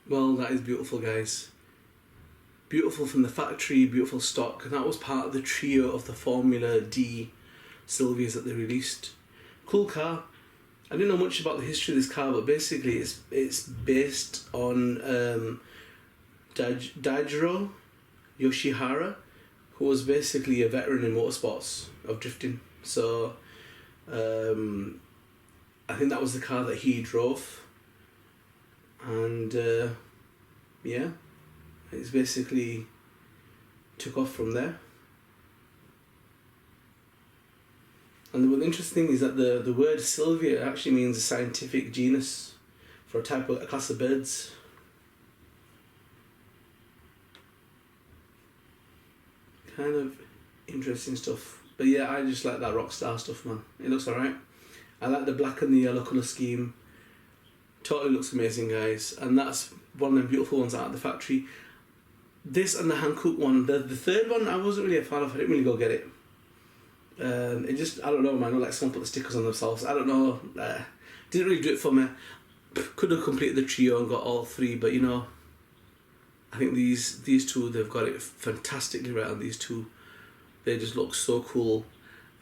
Well, that is beautiful, guys. Beautiful from the factory, beautiful stock, and that was part of the trio of the Formula D Silvias that they released. Cool car. I didn't know much about the history of this car, but basically it's based on Daijiro Yoshihara, who was basically a veteran in motorsports of drifting. So I think that was the car that he drove, and yeah, it's basically took off from there. And the interesting thing is that the word Silvia actually means a scientific genus for a class of birds. Kind of interesting stuff. But yeah, I just like that Rockstar stuff, man. It looks alright. I like the black and the yellow colour scheme. Totally looks amazing, guys. And that's one of them beautiful ones out of the factory. This and the Hankook one, the third one, I wasn't really a fan of. I didn't really go get it. It just, I don't know, man. I like someone put the stickers on themselves. I don't know. Didn't really do it for me. Could have completed the trio and got all three, but you know, I think these two, they've got it fantastically right on these two. They just look so cool.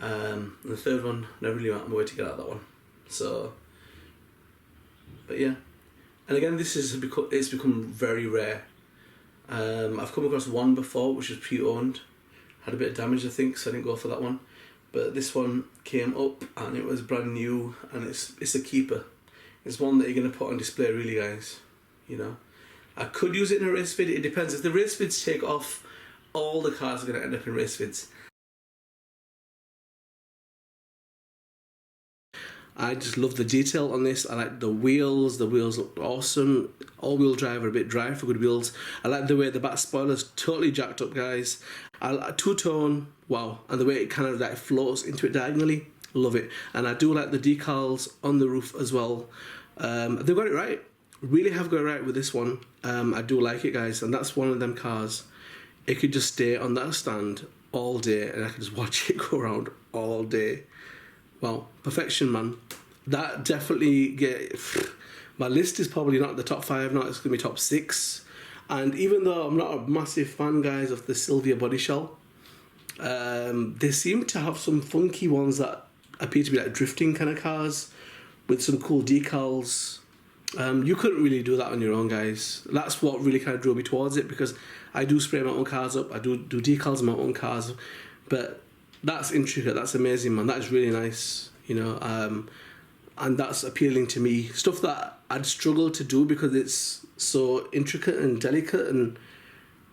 And the third one, never really went my way to get out that one. So, but yeah. And again, it's become very rare. I've come across one before, which was pre-owned. Had a bit of damage, I think, so I didn't go for that one. But this one came up and it was brand new, and it's a keeper. It's one that you're going to put on display, really, guys. You know, I could use it in a race vid. It depends. If the race vids take off, all the cars are going to end up in race vids. I just love the detail on this. I like the wheels. The wheels look awesome. All-wheel drive are a bit dry for good wheels. I like the way the back spoiler's totally jacked up, guys. I like two-tone, wow. And the way it kind of like floats into it diagonally, love it. And I do like the decals on the roof as well. They've got it right. Really have got it right with this one. I do like it, guys. And that's one of them cars. It could just stay on that stand all day, and I could just watch it go around all day. Well, perfection, man. That definitely my list is probably not the top 5 now, it's going to be top 6. And even though I'm not a massive fan, guys, of the Silvia body shell, they seem to have some funky ones that appear to be like drifting kind of cars with some cool decals. You couldn't really do that on your own, guys. That's what really kind of drew me towards it, because I do spray my own cars up, I do decals on my own cars, but that's intricate, that's amazing, man. That is really nice, you know, and that's appealing to me. Stuff that I'd struggle to do because it's so intricate and delicate, and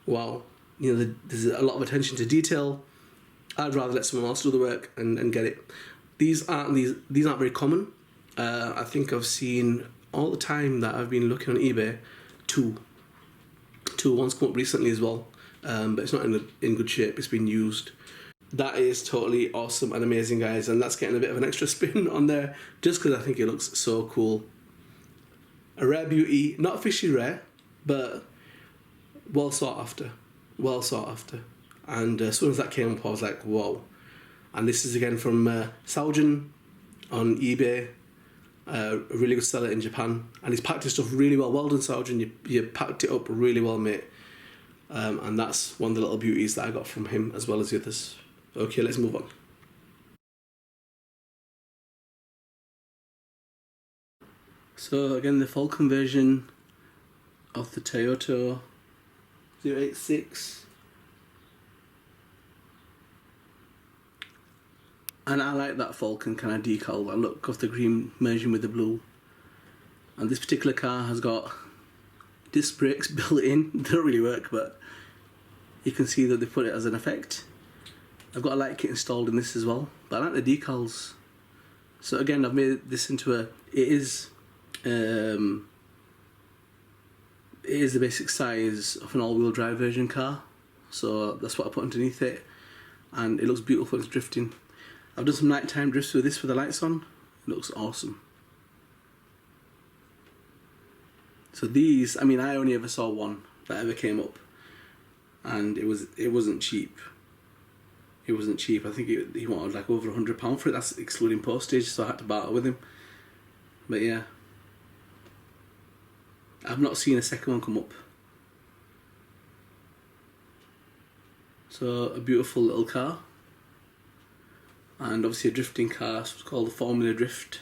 wow, you know, there's a lot of attention to detail. I'd rather let someone else do the work and get it. These aren't very common. I think I've seen all the time that I've been looking on eBay, two ones come up recently as well, but it's not in good shape. It's been used. That is totally awesome and amazing, guys, and that's getting a bit of an extra spin on there just because I think it looks so cool. A rare beauty, not officially rare, but well sought after. And as soon as that came up, I was like, whoa. And this is again from Saujin on eBay, a really good seller in Japan, and he's packed his stuff really well. Well done, Saujin, you packed it up really well, mate. And that's one of the little beauties that I got from him, as well as the others. Okay, let's move on. So again, the full conversion of the Toyota 086. And I like that Falcon kind of decal, that look of the green merging with the blue. And this particular car has got disc brakes built in. They don't really work, but you can see that they put it as an effect. I've got a light kit installed in this as well, but I like the decals. So again, I've made this into it is the basic size of an all-wheel drive version car. So that's what I put underneath it, and it looks beautiful. It's drifting. I've done some nighttime drifts with this with the lights on. It looks awesome. So these, I mean, I only ever saw one that ever came up, and it wasn't cheap. It wasn't cheap. I think he wanted like over £100 for it. That's excluding postage, so I had to barter with him. But yeah, I've not seen a second one come up. So a beautiful little car, and obviously a drifting car, so it's called the Formula Drift.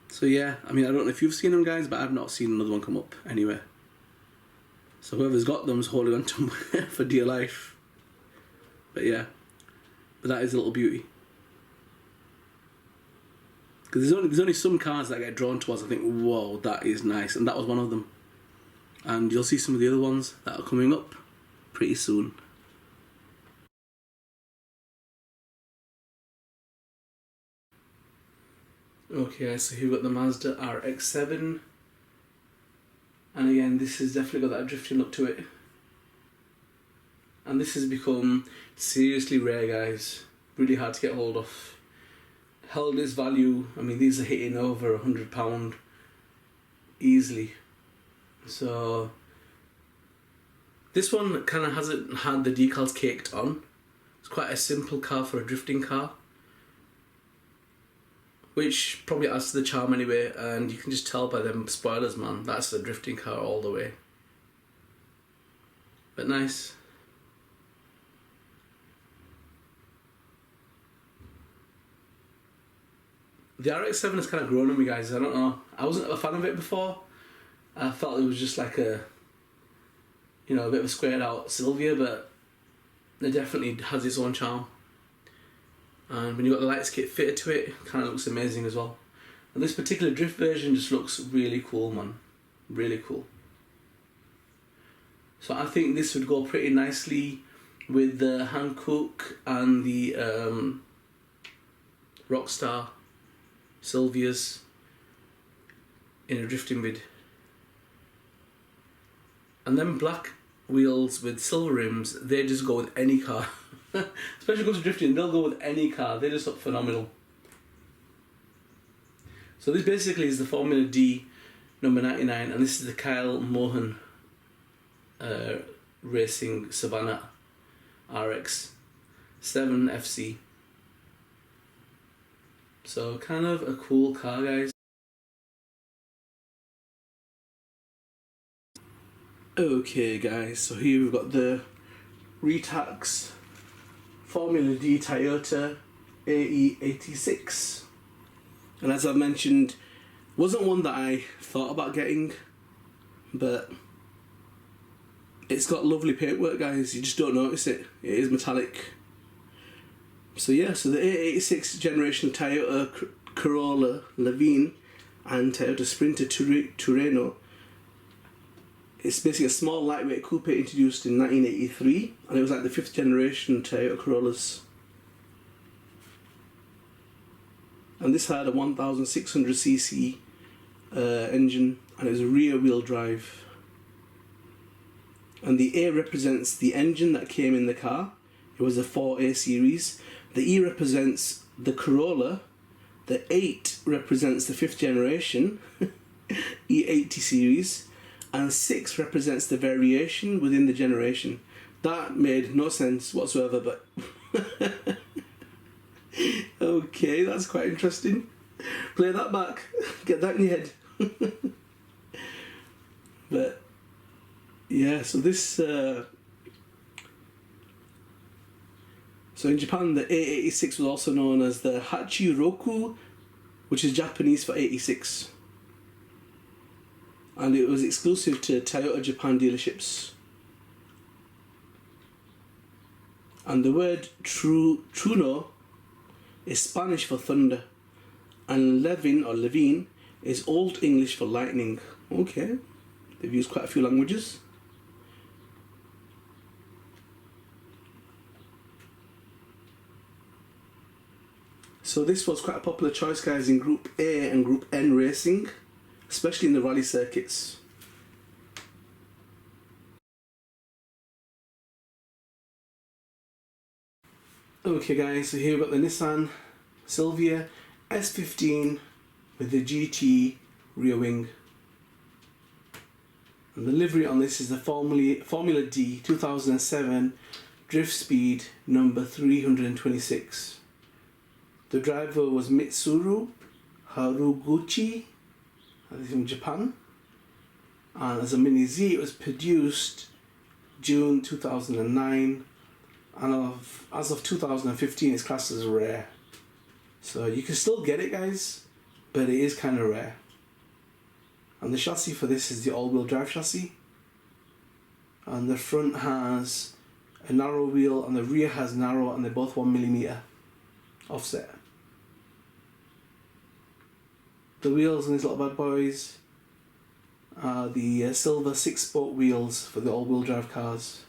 So yeah, I mean, I don't know if you've seen them, guys, but I've not seen another one come up anywhere. So whoever's got them's holding on to them for dear life. But yeah, but that is a little beauty. Because there's only some cars that I get drawn towards. I think, whoa, that is nice, and that was one of them. And you'll see some of the other ones that are coming up pretty soon. Okay, so here we've got the Mazda RX7. And again, this has definitely got that drifting look to it. And this has become seriously rare, guys. Really hard to get hold of. Held its value. I mean, these are hitting over £100 easily. So this one kind of hasn't had the decals caked on. It's quite a simple car for a drifting car, which probably adds to the charm anyway, and you can just tell by them spoilers, man, that's a drifting car all the way. But nice. The RX7 has kind of grown on me, guys. I don't know. I wasn't a fan of it before. I felt it was just like a, you know, a bit of a squared out Silvia, but it definitely has its own charm. And when you've got the lights kit fitted to it, it kind of looks amazing as well. And this particular drift version just looks really cool, man. Really cool. So I think this would go pretty nicely with the Hankook and the Rockstar Silvias in a drifting vid. And then black wheels with silver rims, they just go with any car. Especially when it comes to drifting, they'll go with any car. They just look phenomenal. So this basically is the Formula D number 99, and this is the Kyle Mohan Racing Savannah RX7 FC. So kind of a cool car, guys. Okay guys, so here we've got the Retax Formula D Toyota AE86, and as I mentioned, wasn't one that I thought about getting, but it's got lovely paintwork, guys. You just don't notice it. It is metallic. So yeah, so the A86 generation Toyota Corolla Levine and Toyota Sprinter Tureno. It's basically a small lightweight coupe introduced in 1983, and it was like the 5th generation Toyota Corollas. And this had a 1600cc engine, and it was a rear wheel drive. And the A represents the engine that came in the car. It was a 4A series. The E represents the Corolla. The 8 represents the 5th generation E80 series. And 6 represents the variation within the generation. That made no sense whatsoever, but okay, that's quite interesting. Play that back, get that in your head. But yeah, so this so in Japan, the A86 was also known as the Hachiroku, which is Japanese for 86. And it was exclusive to Toyota Japan dealerships. And the word truno is Spanish for thunder, and Levine is Old English for lightning. Okay, they've used quite a few languages. So this was quite a popular choice, guys, in Group A and Group N racing, especially in the rally circuits. Okay guys, so here we've got the Nissan Silvia S15 with the GT rear wing. And the livery on this is the Formula D 2007 Drift Speed number 326. The driver was Mitsuru Haruguchi, that is from Japan. And as a Mini Z, it was produced June 2009, and as of 2015 it's classed as rare. So you can still get it, guys, but it is kind of rare. And the chassis for this is the all-wheel drive chassis. And the front has a narrow wheel and the rear has narrow, and they're both 1mm offset. The wheels on these little bad boys are the silver 6-spoke wheels for the all-wheel drive cars.